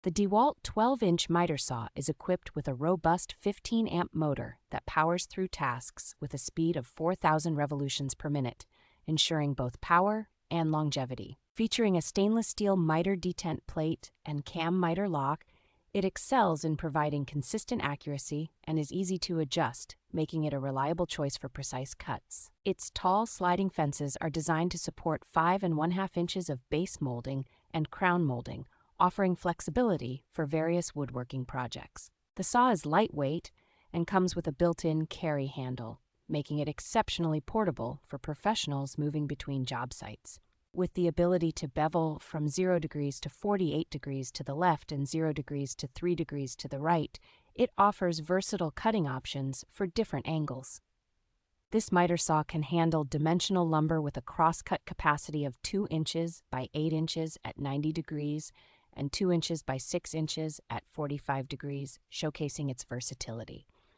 The DEWALT 12-inch miter saw is equipped with a robust 15-amp motor that powers through tasks with a speed of 4,000 revolutions per minute, ensuring both power and longevity. Featuring a stainless steel miter detent plate and cam miter lock, it excels in providing consistent accuracy and is easy to adjust, making it a reliable choice for precise cuts. Its tall sliding fences are designed to support 5½ inches of base molding and crown molding, offering flexibility for various woodworking projects. The saw is lightweight and comes with a built-in carry handle, making it exceptionally portable for professionals moving between job sites. With the ability to bevel from 0 degrees to 48 degrees to the left and 0 degrees to 3 degrees to the right, it offers versatile cutting options for different angles. This miter saw can handle dimensional lumber with a cross-cut capacity of 2 inches by 8 inches at 90 degrees and 2 inches by 6 inches at 45 degrees, showcasing its versatility.